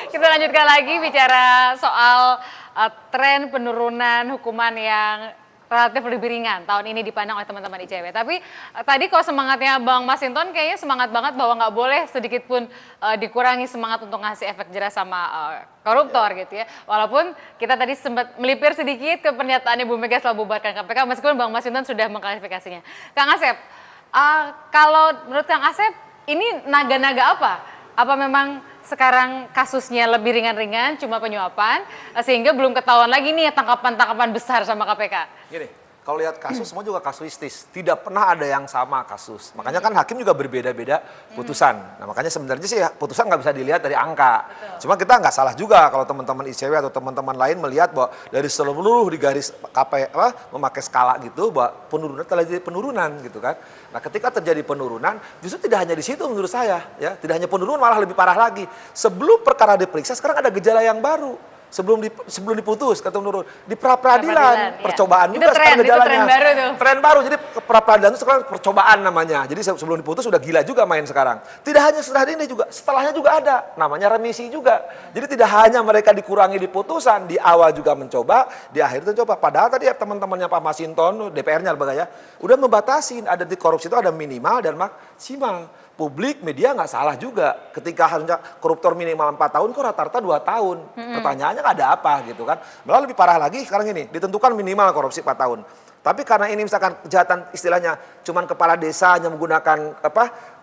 Kita lanjutkan lagi bicara soal tren penurunan hukuman yang relatif lebih ringan tahun ini dipandang oleh teman-teman ICW. Tapi tadi kalau semangatnya Bang Masinton kayaknya semangat banget bahwa nggak boleh sedikit pun dikurangi semangat untuk ngasih efek jerah sama koruptor gitu ya. Walaupun kita tadi sempat melipir sedikit ke pernyataan Ibu Mega setelah bubarkan KPK, meskipun Bang Masinton sudah mengklarifikasinya. Kang Asep, kalau menurut Kang Asep ini naga-naga apa? Apa memang sekarang kasusnya lebih ringan-ringan, cuma penyuapan, sehingga belum ketahuan lagi nih tangkapan-tangkapan besar sama KPK? Gini, kalau lihat kasus semua juga kasuistis, tidak pernah ada yang sama kasus. Makanya kan hakim juga berbeda-beda putusan. Nah makanya sebenarnya sih putusan nggak bisa dilihat dari angka. Betul. Cuma kita nggak salah juga kalau teman-teman ICW atau teman-teman lain melihat bahwa dari seluruh di garis memakai skala gitu, bahwa penurunan telah jadi penurunan gitu kan. Nah ketika terjadi penurunan, justru tidak hanya di situ menurut saya, ya tidak hanya penurunan malah lebih parah lagi. Sebelum perkara diperiksa sekarang ada gejala yang baru. Sebelum diputus kata menurut di pra-peradilan percobaan ya. juga sekarang gejalanya. Itu tren baru tuh. Tren baru, jadi pra-peradilan itu sekarang percobaan namanya. Jadi sebelum diputus sudah gila juga main sekarang. Tidak hanya setelah ini juga, setelahnya juga ada. Namanya remisi juga. Jadi tidak hanya mereka dikurangi di putusan, di awal juga mencoba, di akhir itu coba. Padahal tadi ya teman-temannya Pak Masinton, DPR-nya ya, udah membatasi ada di korupsi itu ada minimal dan maksimal. Publik, media nggak salah juga. Ketika harusnya koruptor minimal 4 tahun, kok rata-rata 2 tahun. Pertanyaannya nggak ada apa gitu kan. Malah lebih parah lagi sekarang ini, ditentukan minimal korupsi 4 tahun. Tapi karena ini misalkan kejahatan istilahnya cuman kepala desa hanya menggunakan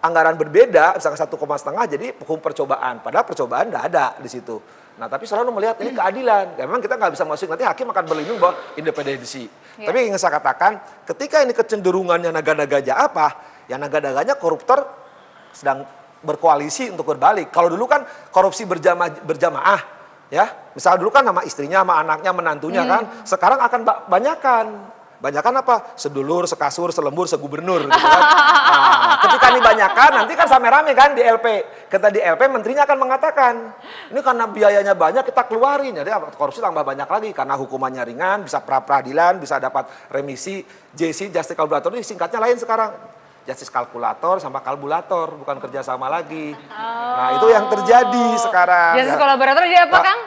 anggaran berbeda, misalkan 1,5, jadi hukum percobaan. Padahal percobaan nggak ada di situ. Nah tapi selalu melihat ini keadilan. Ya, memang kita nggak bisa masuk, nanti hakim akan berlindung bahwa independensi. Tapi yang saya katakan, ketika ini kecenderungannya naga-naganya apa, ya naga-naganya koruptor sedang berkoalisi untuk berbalik. Kalau dulu kan korupsi berjamaah, ya. Misal dulu kan sama istrinya, sama anaknya, menantunya kan. Sekarang akan banyakan. Banyakan apa? Sedulur, sekasur, selembur, segubernur. Gitu kan. Nah, ketika ini banyakan, nanti kan rame-rame kan di LP. Ketika di LP, menterinya akan mengatakan, ini karena biayanya banyak kita keluarin. Jadi korupsi tambah banyak lagi. Karena hukumannya ringan, bisa pra-peradilan, bisa dapat remisi. JC, Justice Kalkulator, ini singkatnya lain sekarang. Justice kalkulator sama kalkulator, bukan kerjasama lagi. Nah itu yang terjadi sekarang. Justice kolaborator dia apa Kang?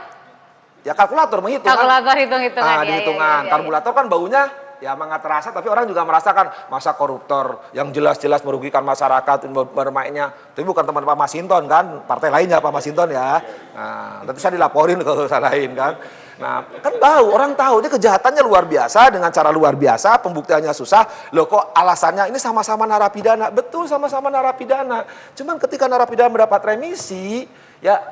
Ya kalkulator menghitung. Kalkulator hitung-hitungan. Nah hitungan. Kalkulator kan baunya ya emang nggak terasa, tapi orang juga merasakan masa koruptor yang jelas-jelas merugikan masyarakat bermainnya. Tapi bukan teman Pak Masinton kan, partai lainnya Pak Masinton ya. Nah nanti saya dilaporin kalau salah lain kan. Nah kan bau, orang tahu ini kejahatannya luar biasa dengan cara luar biasa, pembuktiannya susah. Loh kok alasannya ini sama-sama narapidana? Betul sama-sama narapidana. Cuman ketika narapidana mendapat remisi, ya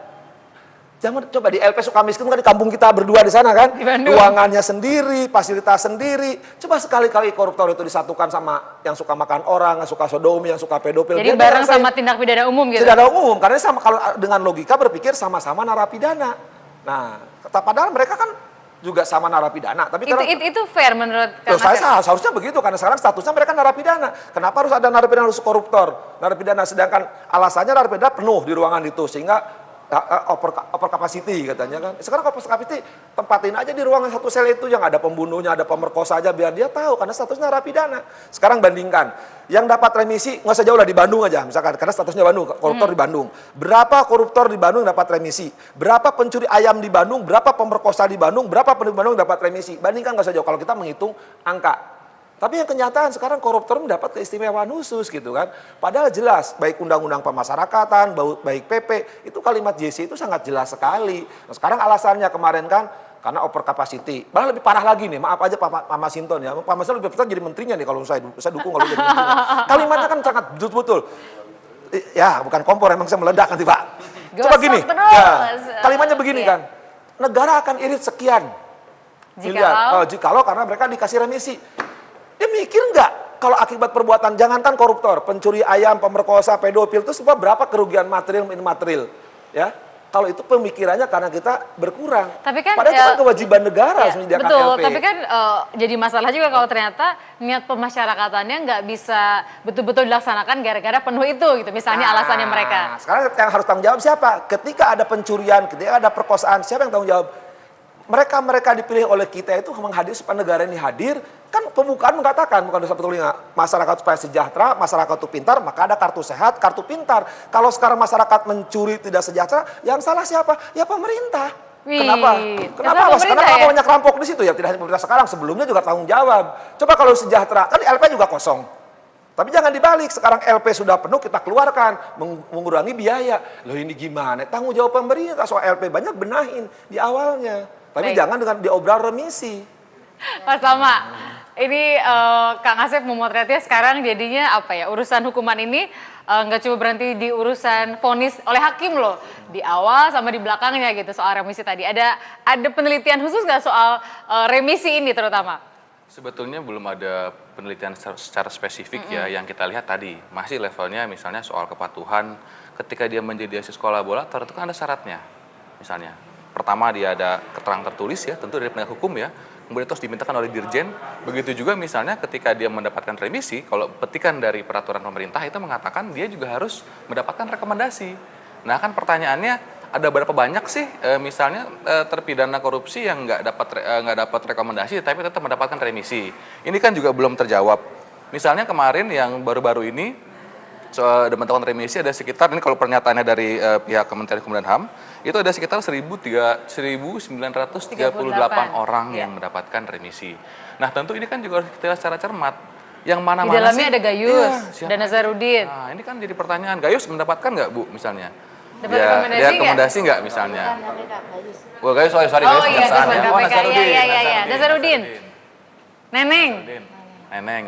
jangan coba di LP Sukamiskin kan di kampung kita berdua di sana kan, ruangannya sendiri, fasilitas sendiri. Coba sekali-kali koruptor itu disatukan sama yang suka makan orang, yang suka sodomi, yang suka pedofil. Jadi bareng sama tindak pidana umum gitu. Tindak pidana umum, karena sama kalau dengan logika berpikir sama-sama narapidana. Nah, padahal mereka kan juga sama narapidana. Tapi itu fair menurut Kang Asep? Saya seharusnya begitu karena sekarang statusnya mereka narapidana. Kenapa harus ada narapidana harus koruptor? Narapidana sedangkan alasannya narapidana penuh di ruangan itu sehingga over capacity katanya kan. Sekarang over capacity tempatin aja di ruangan satu sel itu yang ada pembunuhnya, ada pemerkosa aja biar dia tahu karena statusnya narapidana. Sekarang bandingkan yang dapat remisi nggak usah jauh lah di Bandung aja misalkan karena statusnya Bandung, koruptor di Bandung. Berapa koruptor di Bandung dapat remisi? Berapa pencuri ayam di Bandung? Berapa pemerkosa di Bandung? Berapa pencuri di Bandung dapat remisi? Bandingkan nggak usah jauh kalau kita menghitung angka. Tapi yang kenyataan sekarang koruptor mendapat keistimewaan khusus gitu kan. Padahal jelas baik undang-undang pemasarakatan, baik PP, itu kalimat JC itu sangat jelas sekali. Nah, sekarang alasannya kemarin kan karena over capacity. Bahkan lebih parah lagi nih, maaf aja Pak Masinton ya. Pak Masinton lebih besar jadi menterinya nih kalau saya dukung kalau jadi menterinya. Kalimatnya kan sangat betul-betul. Ya bukan kompor, emang saya meledak nanti Pak. Coba gini, ya, kalimatnya begini kan. Negara akan irit sekian. Jikalau karena mereka dikasih remisi. Dia mikir nggak kalau akibat perbuatan, jangankan koruptor, pencuri ayam, pemerkosa, pedofil itu semua berapa kerugian material imaterial, ya? Kalau itu pemikirannya karena kita berkurang. Tapi kan, padahal itu kan kewajiban negara harus menyediakan betul, LP. tapi kan jadi masalah juga kalau ternyata niat pemasyarakatannya nggak bisa betul-betul dilaksanakan gara-gara penuh itu gitu, misalnya alasannya mereka. Sekarang yang harus tanggung jawab siapa? Ketika ada pencurian, ketika ada perkosaan, siapa yang tanggung jawab? mereka dipilih oleh kita itu menghadir supaya negara ini hadir. Kan pembukaan mengatakan, bukan dosa telinga, masyarakat supaya sejahtera, masyarakat itu pintar, maka ada kartu sehat, kartu pintar. Kalau sekarang masyarakat mencuri tidak sejahtera, yang salah siapa? Ya pemerintah. Wih, Kenapa? Kenapa banyak rampok di situ? Ya tidak hanya pemerintah sekarang, sebelumnya juga tanggung jawab. Coba kalau sejahtera, kan LP juga kosong. Tapi jangan dibalik, sekarang LP sudah penuh kita keluarkan, mengurangi biaya. Loh ini gimana? Tanggung jawab pemerintah soal LP banyak benahin di awalnya. Tapi jangan dengan diobral remisi. Mas Tama, ini Kang Asep memotretnya sekarang jadinya apa ya, urusan hukuman ini nggak cuma berhenti di urusan vonis oleh hakim loh, di awal sama di belakangnya gitu soal remisi tadi. Ada penelitian khusus nggak soal remisi ini terutama? Sebetulnya belum ada penelitian secara spesifik ya, yang kita lihat tadi masih levelnya misalnya soal kepatuhan ketika dia menjadi justice kolaborator itu kan ada syaratnya. Misalnya pertama dia ada keterangan tertulis ya, tentu dari penegak hukum ya, kemudian terus dimintakan oleh dirjen. Begitu juga misalnya ketika dia mendapatkan remisi, kalau petikan dari peraturan pemerintah itu mengatakan dia juga harus mendapatkan rekomendasi. Nah kan pertanyaannya, ada berapa banyak sih misalnya terpidana korupsi yang nggak dapat rekomendasi tapi tetap mendapatkan remisi? Ini kan juga belum terjawab. Misalnya kemarin yang baru-baru ini soal teman-teman remisi ada sekitar, ini kalau pernyataannya dari pihak Kementerian Hukum dan HAM, itu ada sekitar 1.938 orang yang mendapatkan remisi. Nah tentu ini kan juga harus kita lihat secara cermat. Yang mana-mana di dalamnya sih? ada Gayus dan Nazarudin. Nah ini kan jadi pertanyaan, Gayus mendapatkan nggak Bu misalnya? Dapat Dia rekomendasi nggak misalnya? Wah Gayus, sorry Oh iya, kejaksaan ya. Oh iya, Nazarudin. Neneng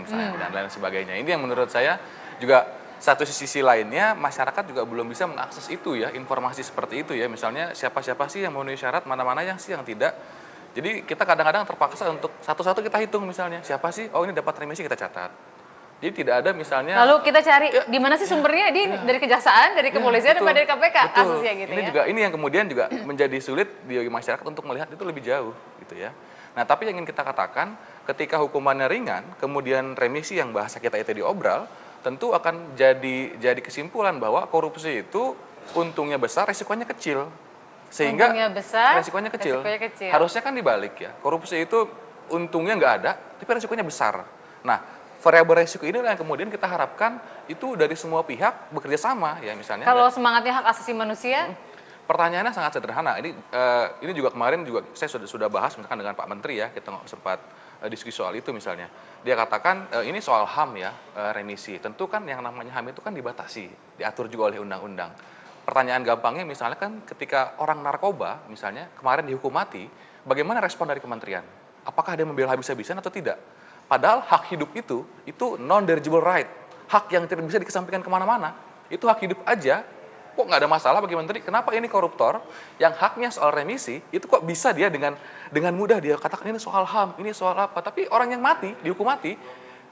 Misalnya, dan lain sebagainya. Ini yang menurut saya juga satu sisi lainnya masyarakat juga belum bisa mengakses itu ya, informasi seperti itu ya, misalnya siapa-siapa sih yang memenuhi syarat, mana-mana yang sih yang tidak. Jadi kita kadang-kadang terpaksa untuk satu-satu kita hitung misalnya, siapa sih, oh ini dapat remisi kita catat. Jadi tidak ada misalnya. Lalu kita cari di mana sih sumbernya, dari kejaksaan, dari kepolisian, atau dari KPK kasusnya gitu ini ya. Juga ini yang kemudian juga menjadi sulit di masyarakat untuk melihat itu lebih jauh gitu ya. Nah tapi yang ingin kita katakan, ketika hukumannya ringan, kemudian remisi yang bahasa kita itu diobral, tentu akan jadi kesimpulan bahwa korupsi itu untungnya besar, resikonya kecil. Sehingga untungnya besar, resikonya kecil. kecil. Harusnya kan dibalik ya. Korupsi itu untungnya nggak ada, tapi resikonya besar. Nah, variabel resiko inilah yang kemudian kita harapkan itu dari semua pihak bekerja sama ya misalnya. Kalau semangatnya hak asasi manusia? Pertanyaannya sangat sederhana. Ini juga kemarin juga saya sudah bahas misalkan dengan Pak Menteri ya, kita sempat diskusi soal itu misalnya. Dia katakan ini soal HAM ya, remisi. Tentu kan yang namanya HAM itu kan dibatasi, diatur juga oleh undang-undang. Pertanyaan gampangnya misalnya kan ketika orang narkoba misalnya kemarin dihukum mati, bagaimana respon dari kementerian? Apakah dia membela habis-habisan atau tidak? Padahal hak hidup itu non-derigible right, hak yang tidak bisa dikesampingkan kemana-mana. Itu hak hidup aja, kok nggak ada masalah bagi menteri? Kenapa ini koruptor yang haknya soal remisi itu kok bisa dia dengan mudah dia katakan ini soal HAM, ini soal apa? Tapi orang yang mati dihukum mati,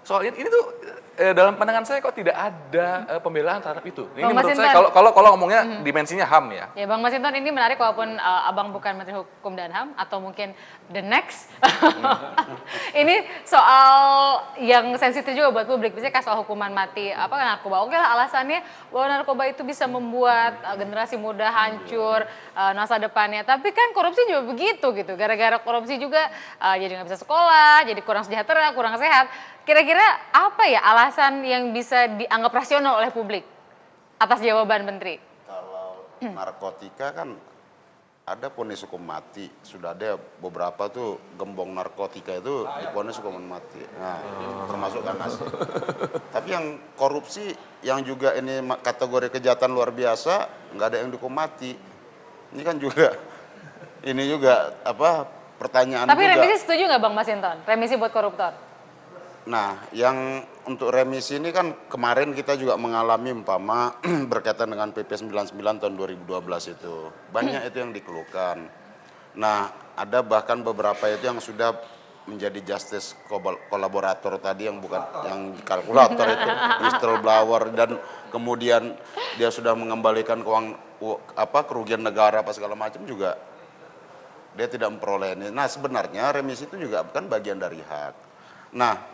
soal ini tuh dalam pandangan saya kok tidak ada pembelaan terhadap itu. Ini Bang menurut saya Masinton, kalau ngomongnya dimensinya HAM ya. Ya Bang Masinton, ini menarik walaupun Abang bukan Menteri Hukum dan HAM atau mungkin the next. Ini soal yang sensitif juga buat publik, misalnya kasus hukuman mati narkoba. Oke lah alasannya bahwa narkoba itu bisa membuat generasi muda hancur masa depannya. Tapi kan korupsi juga begitu gitu. Gara-gara korupsi juga jadi nggak bisa sekolah, jadi kurang sejahtera, kurang sehat. Kira-kira apa ya alasan yang bisa dianggap rasional oleh publik atas jawaban Menteri? Kalau narkotika kan ada vonis hukum mati, sudah ada beberapa tuh gembong narkotika itu divonis hukuman mati. Nah, termasuk Kang Asep. Tapi yang korupsi yang juga ini kategori kejahatan luar biasa, nggak ada yang dihukum mati. Ini kan juga pertanyaan. Tapi juga. remisi setuju nggak Bang Masinton? Remisi buat koruptor? Nah, yang untuk remisi ini kan kemarin kita juga mengalami berkaitan dengan PP 99 tahun 2012 itu. Banyak itu yang dikeluhkan. Nah, ada bahkan beberapa itu yang sudah menjadi justice kolaborator tadi yang bukan yang kalkulator itu, whistleblower, dan kemudian dia sudah mengembalikan kerugian negara apa segala macam juga dia tidak memperoleh ini. Nah, sebenarnya remisi itu juga kan bagian dari hak. Nah,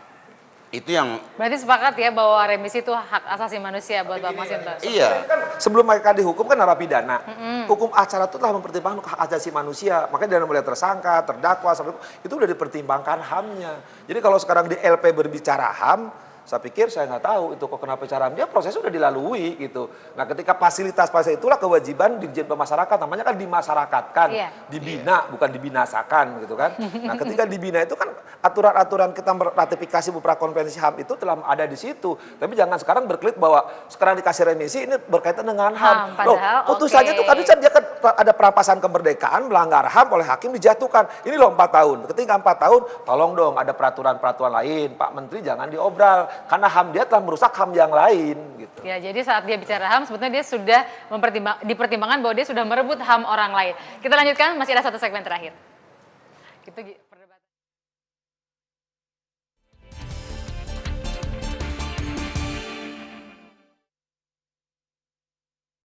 Itu yang Berarti sepakat ya bahwa remisi itu hak asasi manusia buat Bang Masinton. iya. Kan sebelum mereka dihukum kan narapidana. Hukum acara itu telah mempertimbangkan hak asasi manusia. Makanya dari mulai tersangka, terdakwa, sampai itu udah dipertimbangkan HAM-nya. Jadi kalau sekarang di LP berbicara HAM, saya pikir saya nggak tahu itu kok kenapa cara dia proses sudah dilalui gitu. Nah ketika fasilitas itulah kewajiban Dirjen Pemasyarakat, namanya kan dimasyarakatkan, Iya. dibina bukan dibinasakan gitu kan. Nah ketika dibina itu kan aturan-aturan kita ratifikasi beberapa konvensi HAM itu telah ada di situ. Tapi jangan sekarang berklik bahwa sekarang dikasih remisi ini berkaitan dengan HAM. HAM, padahal, Putusannya itu kan bisa dia kan ada perampasan kemerdekaan, melanggar HAM oleh hakim dijatuhkan. Ini loh 4 tahun. Ketika 4 tahun, tolong dong ada peraturan-peraturan lain. Pak Menteri jangan diobral. Karena HAM dia telah merusak HAM yang lain gitu. Ya, jadi saat dia bicara HAM sebetulnya dia sudah dipertimbangkan bahwa dia sudah merebut HAM orang lain. Kita lanjutkan, masih ada satu segmen terakhir. Gitu.